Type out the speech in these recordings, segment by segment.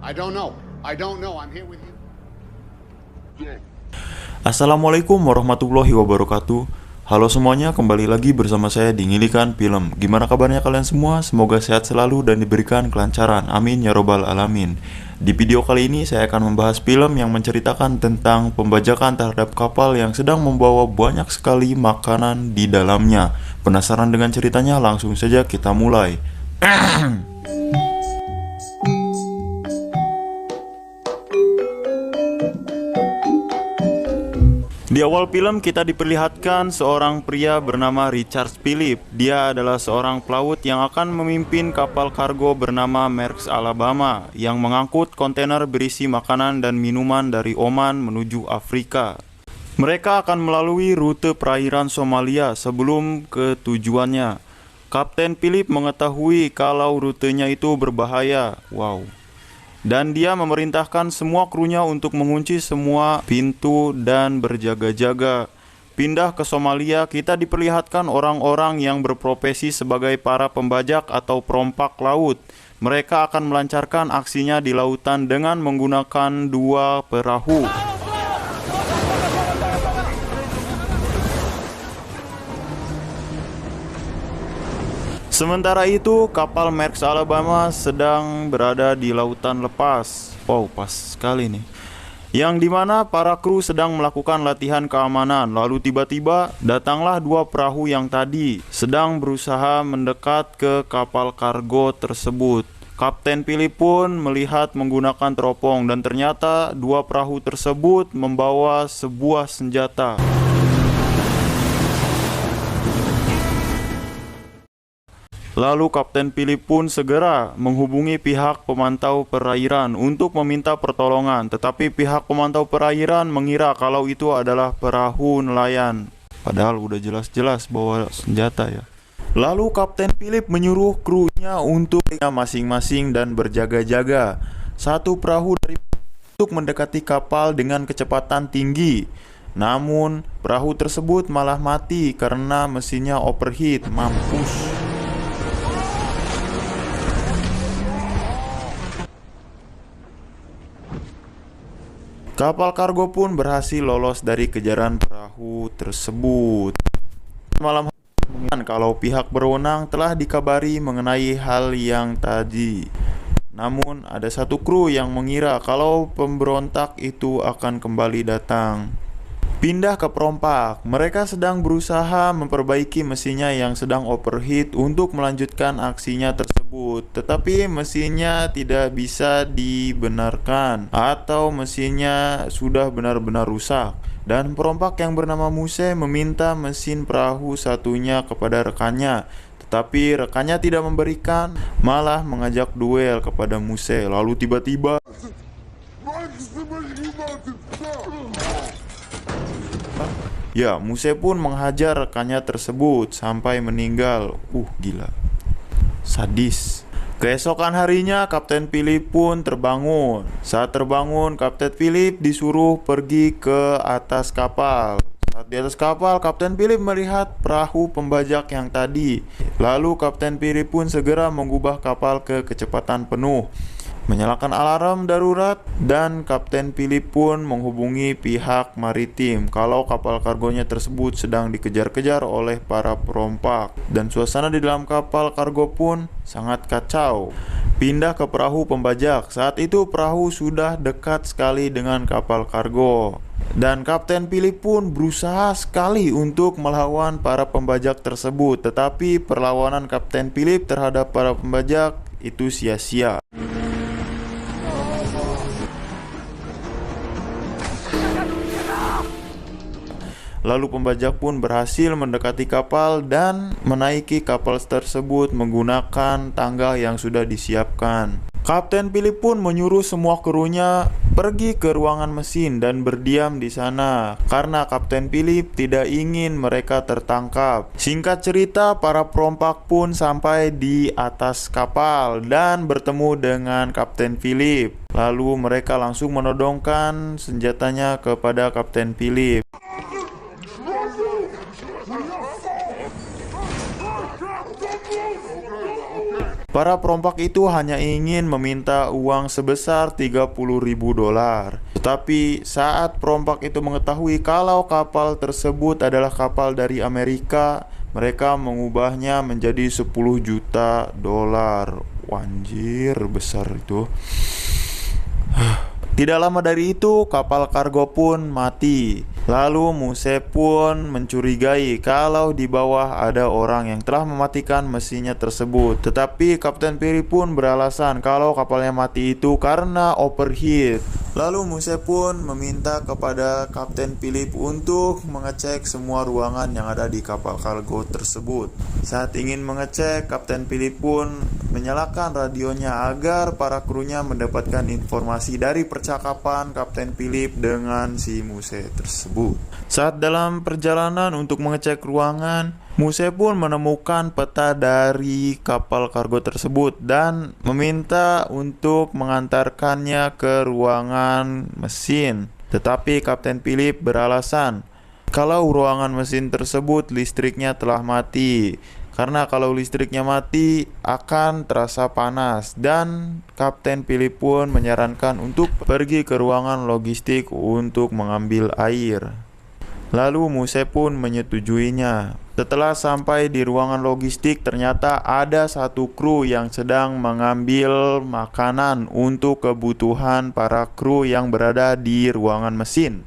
I'm here with you. Assalamualaikum warahmatullahi wabarakatuh. Halo semuanya, kembali lagi bersama saya di Ngilikan Film. Gimana kabarnya kalian semua? Semoga sehat selalu dan diberikan kelancaran. Amin ya robbal alamin. Di video kali ini saya akan membahas film yang menceritakan tentang pembajakan terhadap kapal yang sedang membawa banyak sekali makanan di dalamnya. Penasaran dengan ceritanya? Langsung saja kita mulai. Di awal film kita diperlihatkan seorang pria bernama Richard Philip. Dia adalah seorang pelaut yang akan memimpin kapal kargo bernama Maersk Alabama yang mengangkut kontainer berisi makanan dan minuman dari Oman menuju Afrika. Mereka akan melalui rute perairan Somalia sebelum ke tujuannya. Kapten Philip mengetahui kalau rutenya itu berbahaya. Dan dia memerintahkan semua krunya untuk mengunci semua pintu dan berjaga-jaga. Pindah ke Somalia, kita diperlihatkan orang-orang yang berprofesi sebagai para pembajak atau perompak laut. Mereka akan melancarkan aksinya di lautan dengan menggunakan dua perahu. Sementara itu, kapal Maersk Alabama sedang berada di lautan lepas. Pas sekali nih. Yang dimana para kru sedang melakukan latihan keamanan. Lalu tiba-tiba datanglah dua perahu yang tadi sedang berusaha mendekat ke kapal kargo tersebut. Kapten Philip pun melihat menggunakan teropong dan ternyata dua perahu tersebut membawa sebuah senjata. Lalu Kapten Philip pun segera menghubungi pihak pemantau perairan untuk meminta pertolongan. Tetapi pihak pemantau perairan mengira kalau itu adalah perahu nelayan. Padahal udah jelas-jelas bawa senjata ya. Lalu Kapten Philip menyuruh krunya untuk masing-masing dan berjaga-jaga. Satu perahu dari untuk mendekati kapal dengan kecepatan tinggi. Namun perahu tersebut malah mati karena mesinnya overheat. Mampus. Kapal kargo pun berhasil lolos dari kejaran perahu tersebut. Malam hari, kalau pihak berwenang telah dikabari mengenai hal yang tadi. Namun ada satu kru yang mengira kalau pemberontak itu akan kembali datang. Pindah ke perompak, mereka sedang berusaha memperbaiki mesinnya yang sedang overheat untuk melanjutkan aksinya tersebut. Tetapi mesinnya tidak bisa dibenarkan atau mesinnya sudah benar-benar rusak. Dan perompak yang bernama Muse meminta mesin perahu satunya kepada rekannya. Tetapi rekannya tidak memberikan, malah mengajak duel kepada Muse. Lalu tiba-tiba Muse pun menghajar rekannya tersebut sampai meninggal. Gila. Sadis. Keesokan harinya Kapten Philip pun terbangun. Saat terbangun, Kapten Philip disuruh pergi ke atas kapal. Saat di atas kapal, Kapten Philip melihat perahu pembajak yang tadi. Lalu Kapten Philip pun segera mengubah kapal ke kecepatan penuh, menyalakan alarm darurat, dan Kapten Philip pun menghubungi pihak maritim kalau kapal kargonya tersebut sedang dikejar-kejar oleh para perompak. Dan suasana di dalam kapal kargo pun sangat kacau. Pindah ke perahu pembajak. Saat itu perahu sudah dekat sekali dengan kapal kargo. Dan Kapten Philip pun berusaha sekali untuk melawan para pembajak tersebut. Tetapi perlawanan Kapten Philip terhadap para pembajak itu sia-sia. Lalu pembajak pun berhasil mendekati kapal dan menaiki kapal tersebut menggunakan tangga yang sudah disiapkan. Kapten Philip pun menyuruh semua krunya pergi ke ruangan mesin dan berdiam di sana karena Kapten Philip tidak ingin mereka tertangkap. Singkat cerita, para perompak pun sampai di atas kapal dan bertemu dengan Kapten Philip. Lalu mereka langsung menodongkan senjatanya kepada Kapten Philip. Para perompak itu hanya ingin meminta uang sebesar $30.000. Tetapi saat perompak itu mengetahui kalau kapal tersebut adalah kapal dari Amerika, mereka mengubahnya menjadi $10 juta. Anjir, besar itu. Tidak lama dari itu, kapal kargo pun mati. Lalu Muse pun mencurigai kalau di bawah ada orang yang telah mematikan mesinnya tersebut. Tetapi Kapten Philip pun beralasan kalau kapalnya mati itu karena overheat. Lalu Muse pun meminta kepada Kapten Philip untuk mengecek semua ruangan yang ada di kapal kargo tersebut. Saat ingin mengecek, Kapten Philip pun menyalakan radionya agar para krunya mendapatkan informasi dari percakapan Kapten Philip dengan si Muse tersebut. Saat dalam perjalanan untuk mengecek ruangan, Muse pun menemukan peta dari kapal kargo tersebut dan meminta untuk mengantarkannya ke ruangan mesin. Tetapi Kapten Philip beralasan kalau ruangan mesin tersebut listriknya telah mati. Karena kalau listriknya mati akan terasa panas, dan Kapten Philip pun menyarankan untuk pergi ke ruangan logistik untuk mengambil air. Lalu Muse pun menyetujuinya. Setelah sampai di ruangan logistik, ternyata ada satu kru yang sedang mengambil makanan untuk kebutuhan para kru yang berada di ruangan mesin.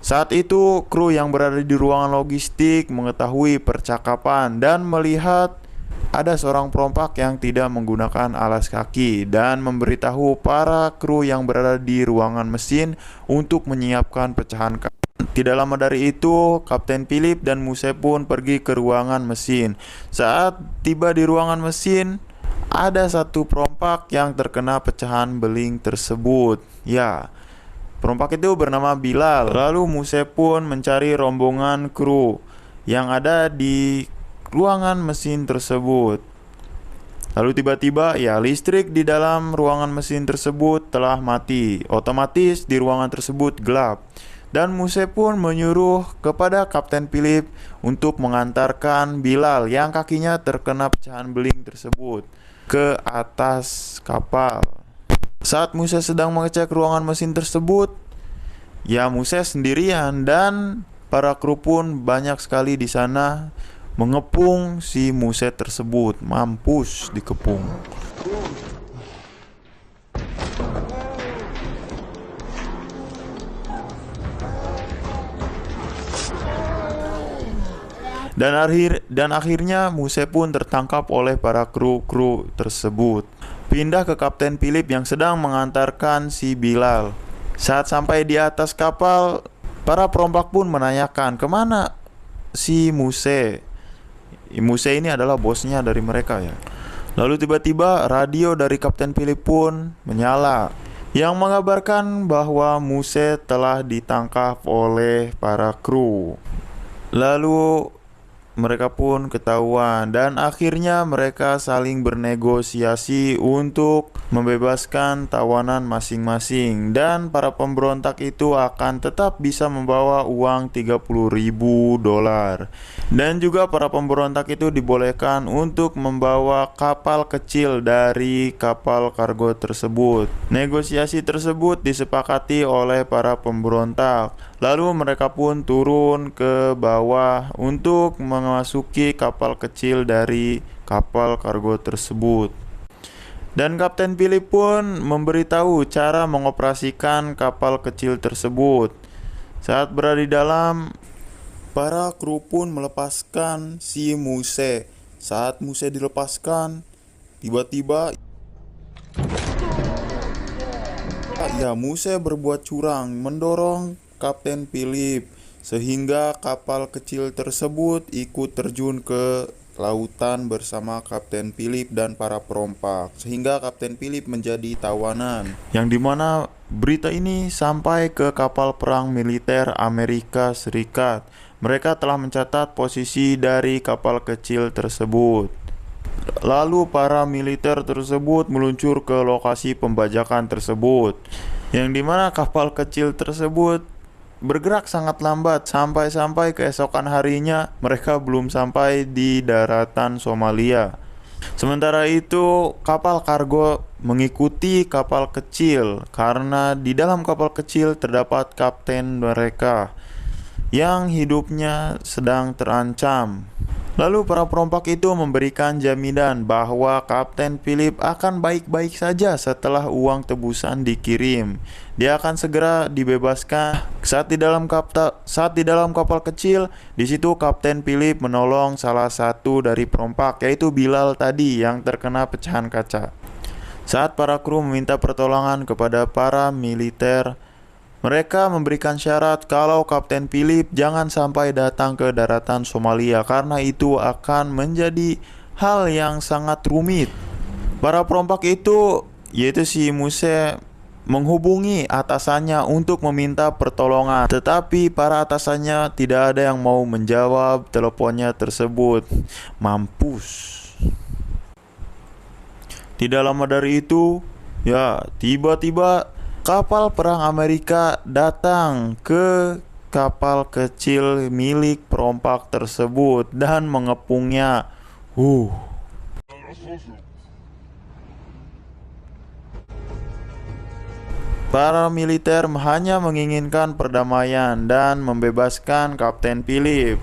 Saat itu, kru yang berada di ruangan logistik mengetahui percakapan dan melihat ada seorang perompak yang tidak menggunakan alas kaki dan memberitahu para kru yang berada di ruangan mesin untuk menyiapkan pecahan kaca. Tidak lama dari itu, Kapten Philip dan Muse pun pergi ke ruangan mesin. Saat tiba di ruangan mesin, ada satu perompak yang terkena pecahan beling tersebut. Ya, perompak itu bernama Bilal. Lalu Muse pun mencari rombongan kru yang ada di ruangan mesin tersebut. Lalu tiba-tiba listrik di dalam ruangan mesin tersebut telah mati. Otomatis di ruangan tersebut gelap. Dan Muse pun menyuruh kepada Kapten Philip untuk mengantarkan Bilal yang kakinya terkena pecahan beling tersebut ke atas kapal. Saat Muse sedang mengecek ruangan mesin tersebut, Muse sendirian dan para kru pun banyak sekali di sana mengepung si Muse tersebut. Mampus dikepung. Dan akhirnya Muse pun tertangkap oleh para kru tersebut. Pindah ke Kapten Philip yang sedang mengantarkan si Bilal. Saat sampai di atas kapal, para perompak pun menanyakan kemana si Muse. Muse ini adalah bosnya dari mereka ya. Lalu tiba-tiba radio dari Kapten Philip pun menyala yang mengabarkan bahwa Muse telah ditangkap oleh para kru. Lalu mereka pun ketahuan dan akhirnya mereka saling bernegosiasi untuk membebaskan tawanan masing-masing, dan para pemberontak itu akan tetap bisa membawa uang $30.000. Dan juga para pemberontak itu dibolehkan untuk membawa kapal kecil dari kapal kargo tersebut. Negosiasi tersebut disepakati oleh para pemberontak. Lalu mereka pun turun ke bawah untuk memasuki kapal kecil dari kapal kargo tersebut. Dan Kapten Philip pun memberitahu cara mengoperasikan kapal kecil tersebut. Saat berada di dalam, para kru pun melepaskan si Muse. Saat Muse dilepaskan, tiba-tiba Muse berbuat curang, mendorong Kapten Philip sehingga kapal kecil tersebut ikut terjun ke lautan bersama Kapten Philip dan para perompak, sehingga Kapten Philip menjadi tawanan, yang dimana berita ini sampai ke kapal perang militer Amerika Serikat. Mereka telah mencatat posisi dari kapal kecil tersebut. Lalu para militer tersebut meluncur ke lokasi pembajakan tersebut, yang dimana kapal kecil tersebut bergerak sangat lambat sampai keesokan harinya mereka belum sampai di daratan Somalia. Sementara itu, kapal kargo mengikuti kapal kecil karena di dalam kapal kecil terdapat kapten mereka yang hidupnya sedang terancam. Lalu para perompak itu memberikan jaminan bahwa Kapten Philip akan baik-baik saja setelah uang tebusan dikirim. Dia akan segera dibebaskan. Saat di dalam kapal kecil, di situ Kapten Philip menolong salah satu dari perompak, yaitu Bilal tadi yang terkena pecahan kaca. Saat para kru meminta pertolongan kepada para militer, mereka memberikan syarat kalau Kapten Philip jangan sampai datang ke daratan Somalia karena itu akan menjadi hal yang sangat rumit. Para perompak itu, yaitu si Muse, menghubungi atasannya untuk meminta pertolongan, tetapi para atasannya tidak ada yang mau menjawab teleponnya tersebut. Mampus. Tidak lama dari itu, tiba-tiba kapal perang Amerika datang ke kapal kecil milik perompak tersebut dan mengepungnya. Para militer hanya menginginkan perdamaian dan membebaskan Kapten Philip.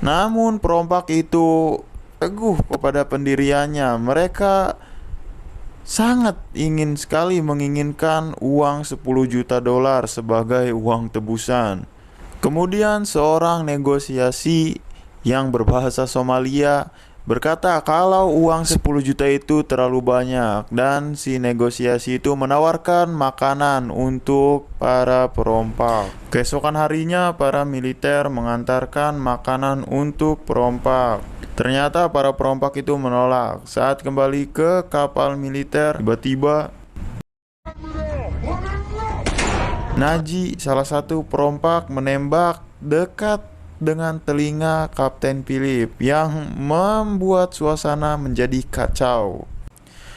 Namun perompak itu teguh kepada pendiriannya. Mereka sangat ingin sekali menginginkan uang 10 juta dolar sebagai uang tebusan. Kemudian seorang negosiasi yang berbahasa Somalia berkata kalau uang 10 juta itu terlalu banyak, dan si negosiasi itu menawarkan makanan untuk para perompak. Keesokan harinya para militer mengantarkan makanan untuk perompak. Ternyata para perompak itu menolak. Saat kembali ke kapal militer, tiba-tiba Naji, salah satu perompak, menembak dekat dengan telinga Kapten Philip yang membuat suasana menjadi kacau.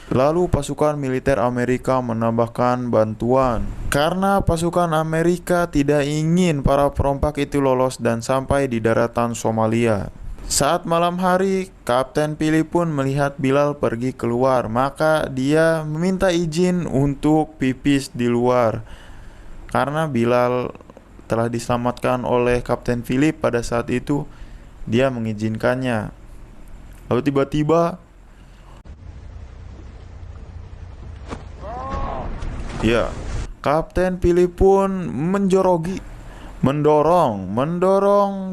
Lalu pasukan militer Amerika menambahkan bantuan karena pasukan Amerika tidak ingin para perompak itu lolos dan sampai di daratan Somalia. Saat malam hari, Kapten Philip pun melihat Bilal pergi keluar, maka dia meminta izin untuk pipis di luar. Karena Bilal telah diselamatkan oleh Kapten Philip pada saat itu, dia mengizinkannya. Lalu tiba-tiba, Kapten Philip pun mendorong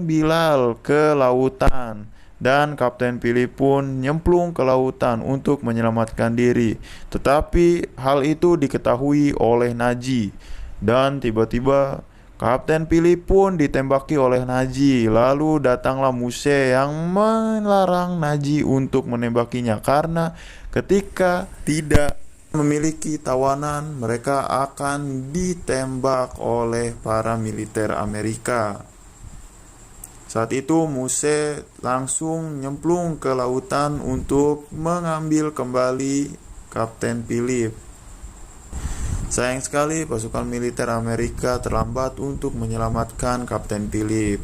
Bilal ke lautan, dan Kapten Philip pun nyemplung ke lautan untuk menyelamatkan diri. Tetapi hal itu diketahui oleh Naji, dan tiba-tiba Kapten Philip pun ditembaki oleh Naji. Lalu datanglah Muse yang melarang Naji untuk menembakinya karena ketika tidak memiliki tawanan, mereka akan ditembak oleh para militer Amerika. Saat itu Muse langsung nyemplung ke lautan untuk mengambil kembali Kapten Philip. Sayang sekali pasukan militer Amerika terlambat untuk menyelamatkan Kapten Philip.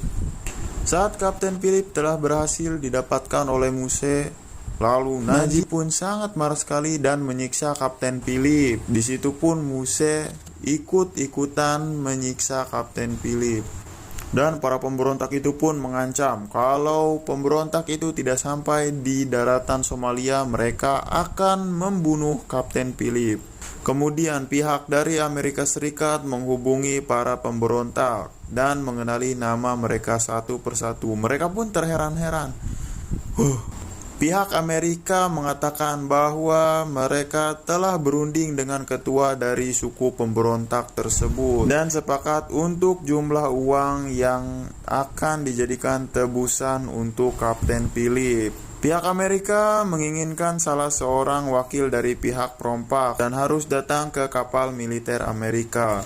Saat Kapten Philip telah berhasil didapatkan oleh Muse, lalu Naji pun sangat marah sekali dan menyiksa Kapten Philip. Di situ pun Muse ikut-ikutan menyiksa Kapten Philip. Dan para pemberontak itu pun mengancam kalau pemberontak itu tidak sampai di daratan Somalia, mereka akan membunuh Kapten Philip. Kemudian pihak dari Amerika Serikat menghubungi para pemberontak dan mengenali nama mereka satu persatu. Mereka pun terheran-heran. Pihak Amerika mengatakan bahwa mereka telah berunding dengan ketua dari suku pemberontak tersebut dan sepakat untuk jumlah uang yang akan dijadikan tebusan untuk Kapten Philip. Pihak Amerika menginginkan salah seorang wakil dari pihak perompak dan harus datang ke kapal militer Amerika.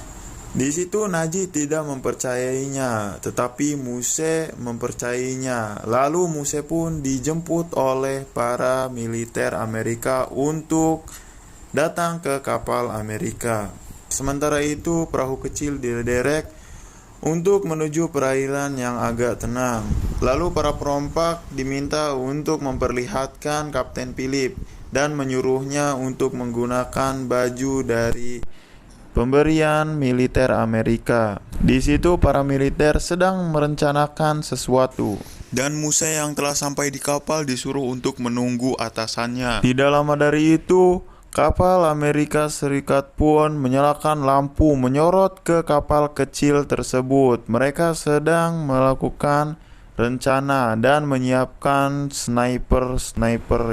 Di situ Naji tidak mempercayainya, tetapi Muse mempercayainya. Lalu Muse pun dijemput oleh para militer Amerika untuk datang ke kapal Amerika. Sementara itu perahu kecil diderek untuk menuju perairan yang agak tenang. Lalu para perompak diminta untuk memperlihatkan Kapten Philip dan menyuruhnya untuk menggunakan baju dari pemberian militer Amerika. Di situ para militer sedang merencanakan sesuatu. Dan Musa yang telah sampai di kapal disuruh untuk menunggu atasannya. Tidak lama dari itu, kapal Amerika Serikat pun menyalakan lampu menyorot ke kapal kecil tersebut. Mereka sedang melakukan rencana dan menyiapkan sniper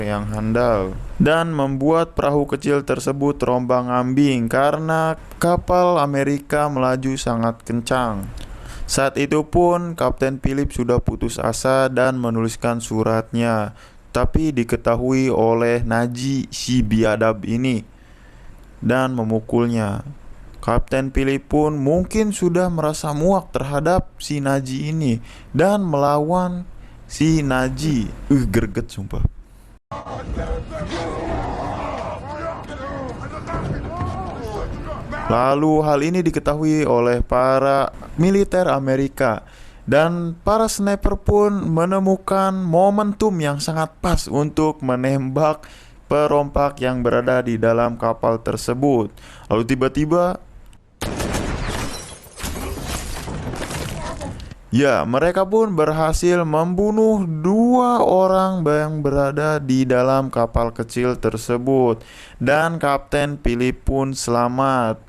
yang handal dan membuat perahu kecil tersebut terombang-ambing karena kapal Amerika melaju sangat kencang. Saat itu pun Kapten Philip sudah putus asa dan menuliskan suratnya, tapi diketahui oleh Naji si biadab ini dan memukulnya. Kapten Philip pun mungkin sudah merasa muak terhadap si Naji ini dan melawan si Naji. Greget sumpah. Lalu hal ini diketahui oleh para militer Amerika dan para sniper pun menemukan momentum yang sangat pas untuk menembak perompak yang berada di dalam kapal tersebut. Lalu tiba-tiba mereka pun berhasil membunuh 2 orang yang berada di dalam kapal kecil tersebut. Dan Kapten Philip pun selamat.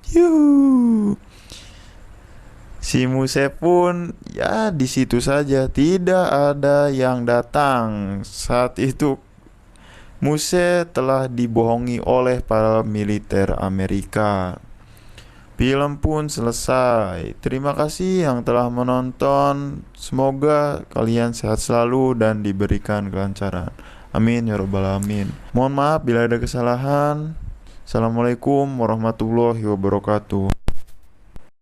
Si Muse pun di situ saja, tidak ada yang datang. Saat itu Muse telah dibohongi oleh para militer Amerika. Film pun selesai. Terima kasih yang telah menonton. Semoga kalian sehat selalu dan diberikan kelancaran. Amin ya rabbal alamin. Mohon maaf bila ada kesalahan. Assalamualaikum warahmatullahi wabarakatuh.